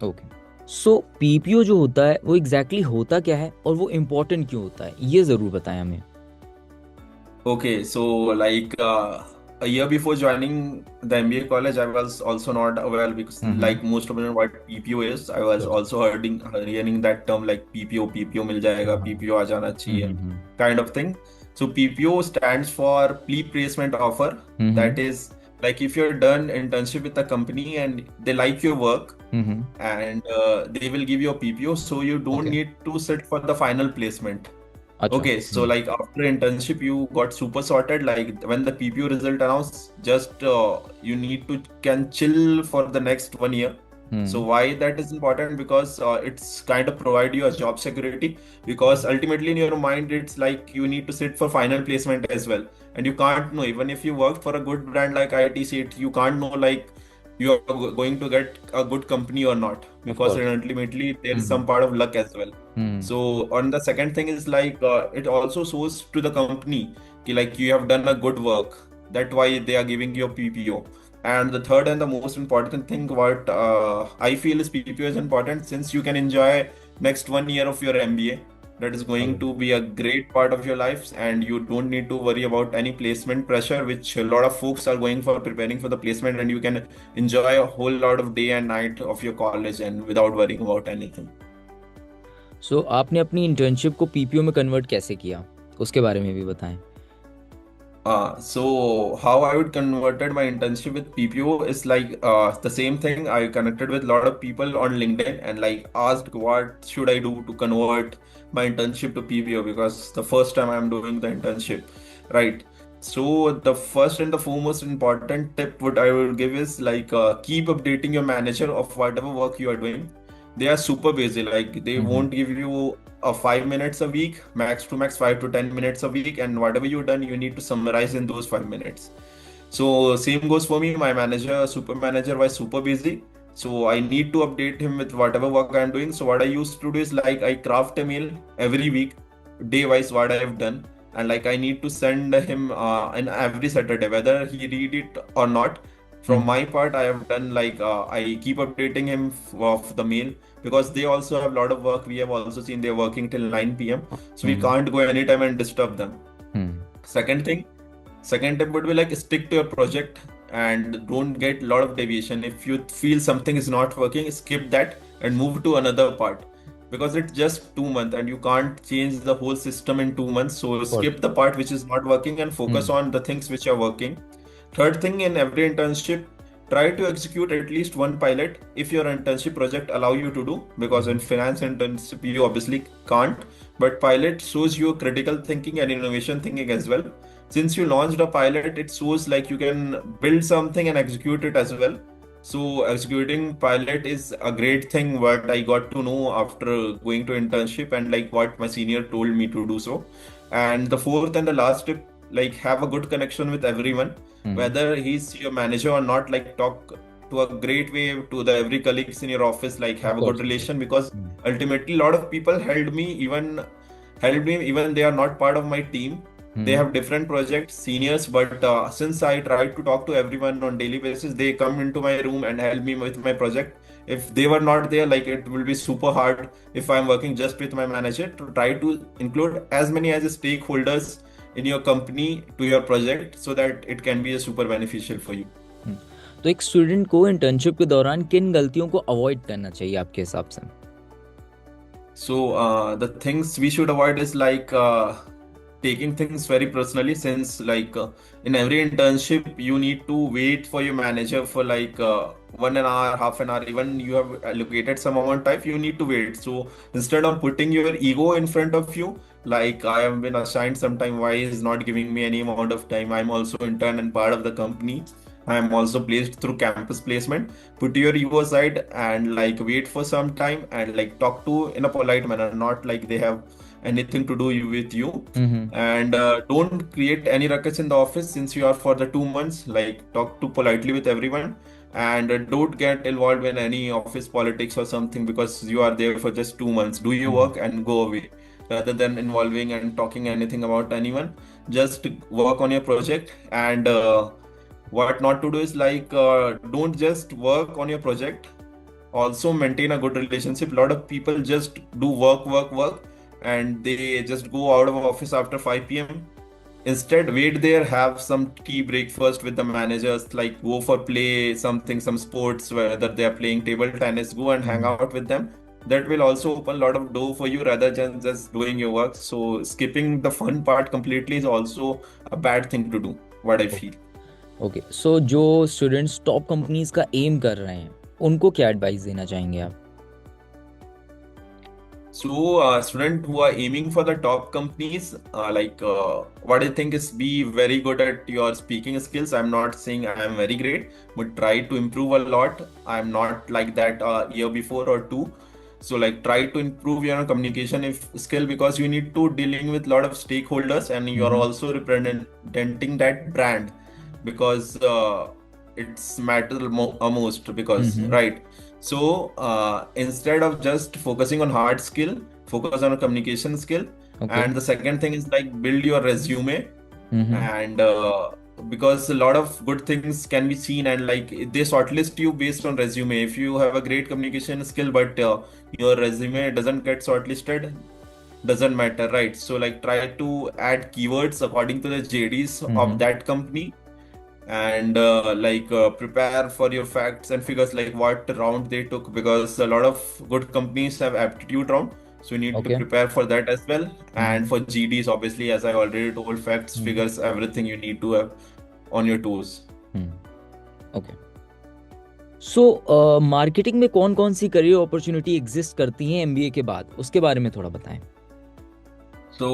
Okay, so PPO जो होता है वो exactly होता क्या है और वो important क्यों होता है, ये ज़रूर बताएं हमें. Okay, so like a year before joining the MBA college, I was also not aware, because hmm. like most of them what PPO is. I was Sure. also hearing that term like PPO मिल जाएगा, हाँ. PPO आ जाना चाहिए, हम्म. kind of thing. So PPO stands for pre-placement offer. Hmm. That is like if you're done internship with a company and they like your work, hmm. and they will give you a PPO, so you don't okay. need to sit for the final placement. अच्छा. Okay, so like after internship, you got super sorted. Like when the PPO result announced, just you need to can chill for the next 1 year. So hmm. why that is important? Because it's kind of provide you a job security. Because ultimately in your mind, it's like you need to sit for final placement as well, and you can't know, even if you worked for a good brand like ITC, you can't know like you are going to get a good company or not, Of because course. ultimately there is hmm. some part of luck as well. Hmm. So on the second thing is like it also shows to the company कि like you have done a good work. That's why they are giving you a PPO. And the third and the most important thing what I feel is PPO is important, since you can enjoy next 1 year of your MBA. That is going Okay. to be a great part of your lives, and you don't need to worry about any placement pressure, which a lot of folks are going for preparing for the placement, and you can enjoy a whole lot of day and night of your college and without worrying about anything. सो आपने अपनी internship को PPO में convert कैसे किया, उसके बारे में भी बताएं. So how I would converted my internship with PPO is like the same thing. I connected with a lot of people on LinkedIn and like asked what should I do to convert my internship to PPO, because the first time I'm doing the internship, right? So the first and the foremost important tip what I will give is like keep updating your manager of whatever work you are doing. They are super busy. Like they hmm. won't give you 5 minutes a week, max to max 5 to 10 minutes a week, and whatever you've done, you need to summarize in those 5 minutes. So same goes for me. My manager, super manager, was super busy. So I need to update him with whatever work I'm doing. So what I used to do is like I craft a mail every week, day wise what I have done, and like I need to send him in every Saturday, whether he read it or not. From hmm. my part, I have done like I keep updating him of the mail, because they also have a lot of work. We have also seen they're working till 9 p.m. So we hmm. can't go anytime and disturb them. Hmm. Second thing, second tip would be like stick to your project and don't get a lot of deviation. If you feel something is not working, skip that and move to another part, because it's just 2 months and you can't change the whole system in 2 months. So Of course. skip the part which is not working and focus hmm. on the things which are working. Third thing, in every internship, try to execute at least one pilot if your internship project allow you to do, because in hmm. finance internship you obviously can't, but pilot shows you critical thinking and innovation thinking as well. Since you launched a pilot, it shows like you can build something and execute it as well. So executing pilot is a great thing what I got to know after going to internship, and like what my senior told me to do so. And the fourth and the last tip, like have a good connection with everyone, hmm. whether he's your manager or not. Like talk to a great way to the every colleagues in your office, like Of have a good course. Of course. relation, because hmm. ultimately a lot of people held me even helped me. Even they are not part of my team. They have different projects, seniors, but since I try to talk to everyone on daily basis, they come into my room and help me with my project. If they were not there, like it will be super hard if I'm working just with my manager to try to include as many as stakeholders in your company to your project so that it can be a super beneficial for you. तो एक student को internship के दौरान किन गलतियों को avoid करना चाहिए आपके हिसाब से? So the things we should avoid is like taking things very personally, since like in every internship you need to wait for your manager for like 1 hour, half an hour, even you have allocated some amount of time, you need to wait. So instead of putting your ego in front of you, like I have been assigned sometime, why is not giving me any amount of time, I'm also intern and part of the company, I am also placed through campus placement. Put your ego aside and like wait for some time and like talk to in a polite manner, not like they have anything to do with you. And don't create any ruckus in the office since you are for the 2 months. Like talk to politely with everyone and don't get involved in any office politics or something because you are there for just 2 months. Do your work and go away rather than involving and talking anything about anyone. Just work on your project. And what not to do is like don't just work on your project, also maintain a good relationship. A lot of people just do work and they just go out of office after 5 p.m. Instead, wait there, have some tea breakfast with the managers, like go for play something, some sports, whether they are playing table tennis, go and hang out with them. That will also open a lot of door for you rather than just doing your work. So skipping the fun part completely is also a bad thing to do, what I feel. Okay, so जो students top companies का aim कर रहे हैं उनको क्या advice देना चाहेंगे आप? So, students who are aiming for the top companies, what I think is be very good at your speaking skills. I'm not saying I am very great, but try to improve a lot. I'm not like that year before or two. So, like try to improve your communication skill because you need to dealing with a lot of stakeholders and you're also representing that brand because it's matter most because right. So instead of just focusing on hard skill, focus on a communication skill. Okay. And the second thing is like build your resume. And because a lot of good things can be seen and like they shortlist you based on resume. If you have a great communication skill but your resume doesn't get shortlisted, doesn't matter, right? So like try to add keywords according to the JDs of that company. And prepare for your facts and figures, like what round they took, because a lot of good companies have aptitude round, so you need to prepare for that as well. And for GDs, obviously, as I already told, facts, figures, everything you need to have on your toes. Okay, so marketing में कौन कौन सी career opportunity exist करती हैं MBA के बाद, उसके बारे में थोड़ा बताएं. So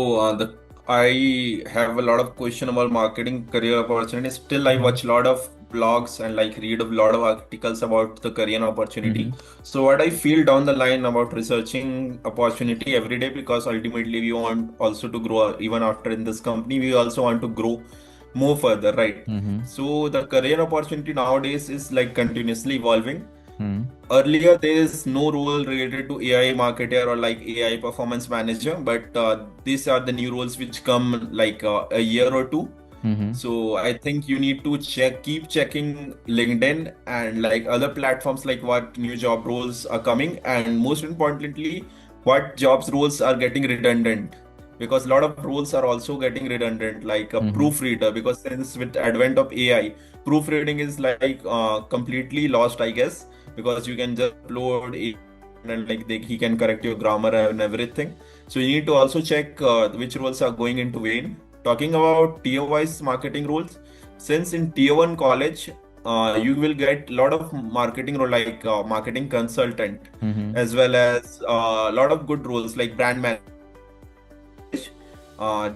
I have a lot of question about marketing career opportunities. Still, I watch a lot of blogs and like read a lot of articles about the career opportunity. So what I feel down the line about researching opportunity every day, because ultimately we want also to grow even after in this company, we also want to grow more further, right? So the career opportunity nowadays is like continuously evolving. Earlier, there is no role related to AI marketer or like AI performance manager, but these are the new roles which come like a year or two. So I think you need to keep checking LinkedIn and like other platforms, like what new job roles are coming, and most importantly, what jobs roles are getting redundant. Because a lot of roles are also getting redundant, like a proofreader, because since with advent of AI, proofreading is like completely lost, I guess, because you can just upload it and like he can correct your grammar and everything. So you need to also check which roles are going into vain. Talking about tier-wise marketing roles, since in tier 1 college, you will get a lot of marketing role like marketing consultant, as well as a lot of good roles like brand manager.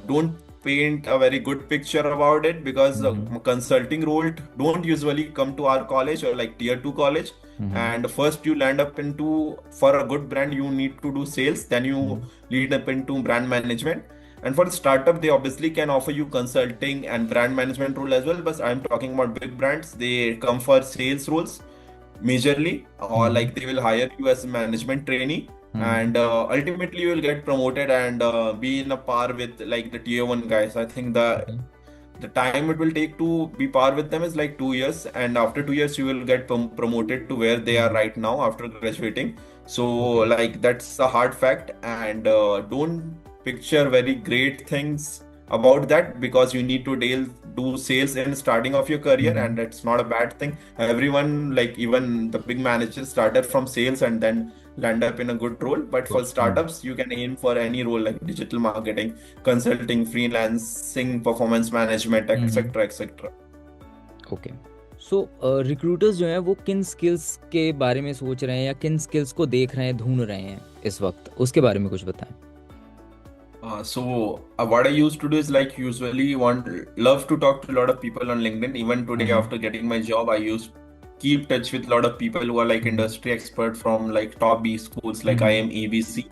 Don't paint a very good picture about it, because consulting role don't usually come to our college or like tier 2 college. And first you land up into, for a good brand, you need to do sales, then you lead up into brand management. And for the startup, they obviously can offer you consulting and brand management role as well. But I'm talking about big brands, they come for sales roles majorly, or like they will hire you as a management trainee. and ultimately you will get promoted and be in a par with like the tier one guys. I think Okay. the time it will take to be par with them is like 2 years, and after 2 years you will get promoted to where they are Mhm. right now after graduating. So Okay. like that's a hard fact, and don't picture very great things about that, because you need to do sales in starting of your career, and Mhm. it's not a bad thing. Everyone, like even the big managers, started from sales and then land up in a good role. But for Mm. startups, you can aim for any role like digital marketing, consulting, freelancing, performance management, Mhm. etc., etc. Okay. So recruiters जो हैं वो किन skills के बारे में सोच रहे हैं या किन स्किल्स को देख रहे हैं, ढूंढ रहे हैं इस वक्त, उसके बारे में कुछ बताएं। What I used to do is like usually want love to talk to a lot of people on LinkedIn. Even today, hmm. after getting my job, I used keep touch with a lot of people who are like hmm. industry expert from like top B schools like hmm. IIM, ABC.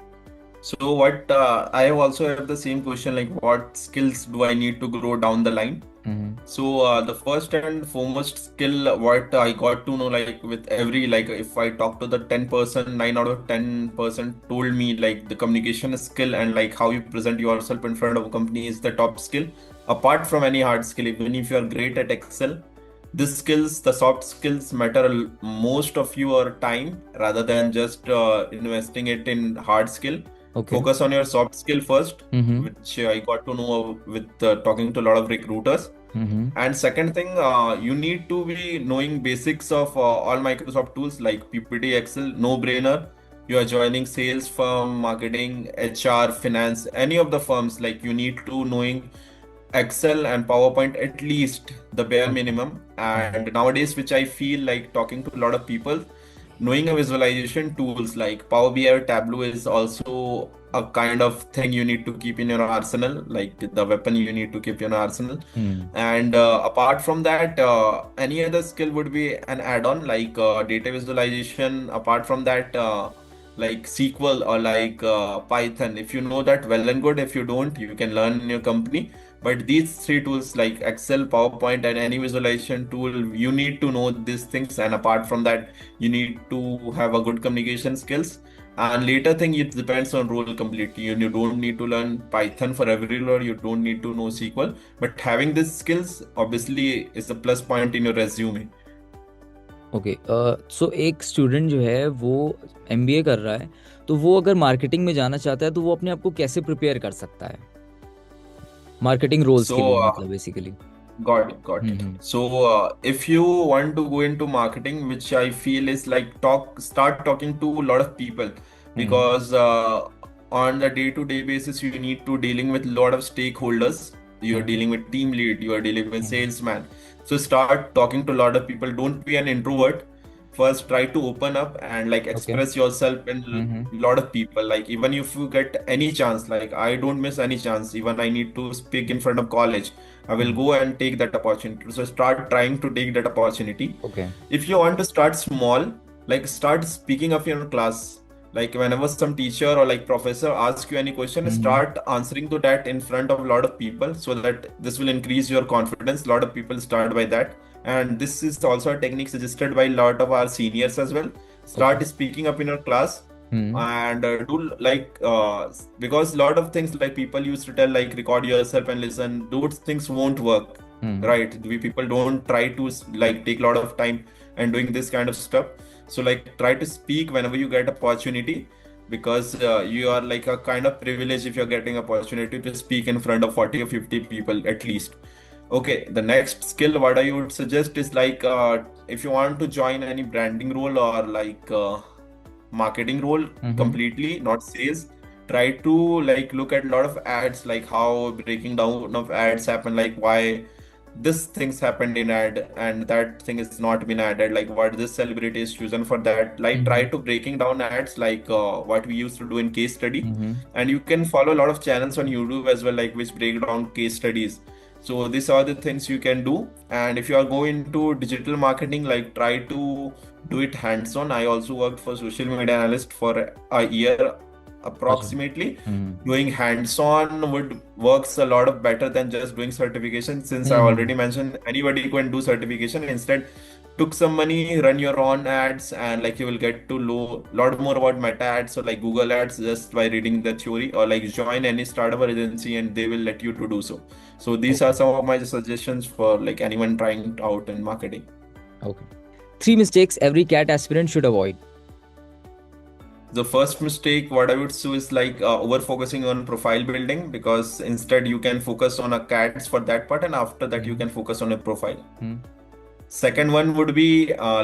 So what I also have the same question, like what skills do I need to grow down the line? Hmm. So the first and foremost skill what I got to know, like with every, like if I talk to the 10%, 9 out of 10% told me like the communication skill and like how you present yourself in front of a company is the top skill. Apart from any hard skill, even if you are great at Excel, these skills, the soft skills matter most of your time rather than just investing it in hard skill. Okay. Focus on your soft skill first, hmm. which I got to know with talking to a lot of recruiters. Hmm. And second thing, you need to be knowing basics of all Microsoft tools like PPT, Excel, no brainer. You are joining sales firm, marketing, HR, finance, any of the firms, like you need to knowing Excel and PowerPoint at least the bare okay. minimum. And nowadays, which I feel like talking to a lot of people, knowing a visualization tools like Power BI or Tableau is also a kind of thing you need to keep in your arsenal, like the weapon you need to keep in your arsenal. Hmm. And apart from that, any other skill would be an add-on like data visualization. Apart from that, like SQL or like Python. If you know that, well and good. If you don't, you can learn in your company. But these three tools like Excel, PowerPoint, and any visualization tool, you need to know these things. And apart from that, you need to have a good communication skills. And later thing, it depends on role completely. You don't need to learn Python for every role. You don't need to know SQL. But having these skills obviously is a plus point in your resume. Okay. So एक student जो है वो MBA कर रहा है, तो वो अगर मार्केटिंग में जाना चाहता है तो वो अपने आप को कैसे प्रिपेयर कर सकता है मार्केटिंग रोल्स के So लिए, मतलब basically. got it, got it. Hmm. So, if you want to go into marketing, which I feel is like start talking to a lot of people, hmm. because on the day-to-day basis, you need to dealing with a lot of stakeholders. You're hmm. dealing with team lead, you are dealing with hmm. salesman. So start talking to a lot of people. Don't be an introvert. First, try to open up and like okay. express yourself in hmm. a lot of people. Like even if you get any chance, like I don't miss any chance. Even I need to speak in front of college, I will go and take that opportunity. So start trying to take that opportunity. Okay. If you want to start small, like start speaking up in your class. Like whenever some teacher or like professor asks you any question, hmm. start answering to that in front of a lot of people, so that this will increase your confidence. A lot of people start by that. And this is also a technique suggested by a lot of our seniors as well. Okay. Start speaking up in your class, hmm. and do like because a lot of things like people used to tell like record yourself and listen, those things won't work, hmm. right? We people don't try to like take a lot of time and doing this kind of stuff. So like try to speak whenever you get opportunity, because you are like a kind of privilege if you're getting opportunity to speak in front of 40 or 50 people at least. Okay, the next skill what I would suggest is like if you want to join any branding role or like marketing role hmm. completely, not sales, try to like look at a lot of ads, like how breaking down of ads happen, like why this things happened in ad and that thing is not been added, like what this celebrity is chosen for that. Like try hmm. to breaking down ads like what we used to do in case study. Hmm. And you can follow a lot of channels on YouTube as well, like which break down case studies. So these are the things you can do. And if you are going to digital marketing, like try to do it hands-on. I also worked for social media analyst for a year approximately. Hmm Doing hands-on would works a lot of better than just doing certification. Since I hmm already mentioned, anybody can do certification. Instead, took some money, run your own ads, and like you will get to know lot more about Meta ads or like Google ads just by reading the theory, or like join any startup or agency and they will let you to do so. So these are Okay. some of my suggestions for like anyone trying out in marketing. Okay. 3 mistakes every CAT aspirant should avoid. The first mistake, what I would say is like over focusing on profile building, because instead you can focus on a CADs for that part, and after that you hmm can focus on a profile. Hmm Second one would be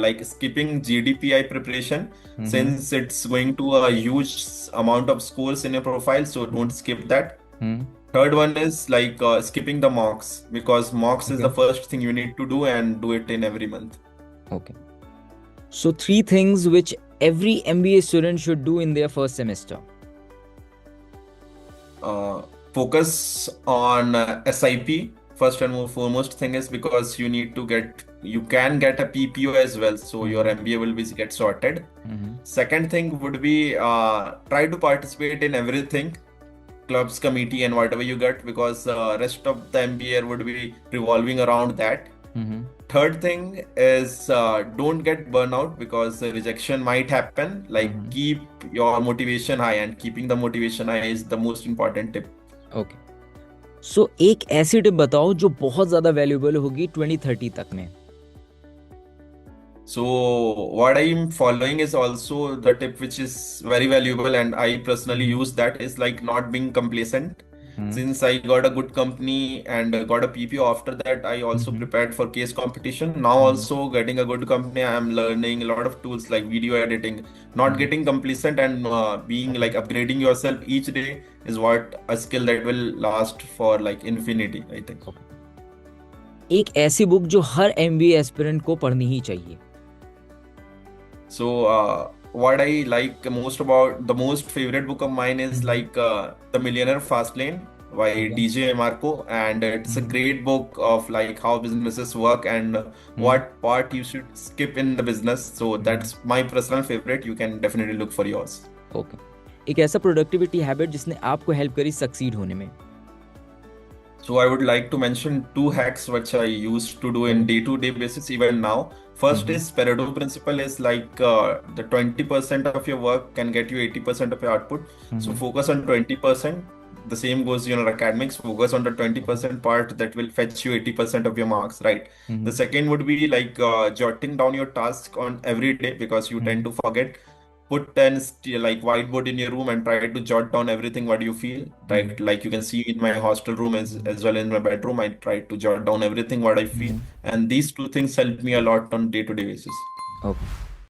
like skipping GDPI preparation, hmm since it's going to a huge amount of scores in your profile, so don't skip that. Hmm Third one is like skipping the mocks, because mocks is Okay. the first thing you need to do and do it in every month. Okay. So 3 things which every MBA student should do in their first semester. uh, Focus on SIP. First and foremost thing is because you can get a PPO as well, so your Mhm. MBA will be get sorted. Mhm. Second thing would be try to participate in everything, clubs, committee, and whatever you get, because rest of the MBA would be revolving around that. Mhm. Third thing is don't get burnout, because rejection might happen. Like Mhm. keep your motivation high, and keeping the motivation high is the most important tip. Okay. So एक ऐसी tip बताओ जो बहुत ज्यादा valuable होगी 2030 तक में. So what I'm following is also the tip which is very valuable, and I personally Mhm. use that, is like not being complacent. Mhm. Since I got a good company and got a PPO after that, I also Mhm. prepared for case competition. Now Mhm. also getting a good company, I am learning a lot of tools like video editing. Not Mhm. getting complacent and being Okay. like upgrading yourself each day is what a skill that will last for like infinity, I think. Okay. एक ऐसी book जो हर MBA aspirant को पढ़नी ही चाहिए. So, what I like most about the most favorite book of mine is Mhm. like The Millionaire Fastlane by Okay. DJ Marco, and it's a Mhm. great book of like how businesses work and Mhm. what part you should skip in the business. So Mhm. that's my personal favorite. You can definitely look for yours. Okay. एक ऐसा productivity habit जिसने आपको help करी succeed होने में. So I would like to mention two hacks which I used to do in Okay. day-to-day basis even now. First Mhm. is Pareto principle, is like the 20% of your work can get you 80% of your output. So Mhm. focus on 20%. The same goes in your academics. Focus on the Okay. 20% part that will fetch you 80% of your marks, right? The Mhm. second would be like jotting down your task on every day, because you tend Mhm. to forget. Put an like whiteboard in your room and try to jot down everything what you feel, Mhm. right? Like you can see in my hostel room as well in my bedroom, I try to jot down everything what I feel, Mhm. and these two things help me a lot on day-to-day basis. Okay.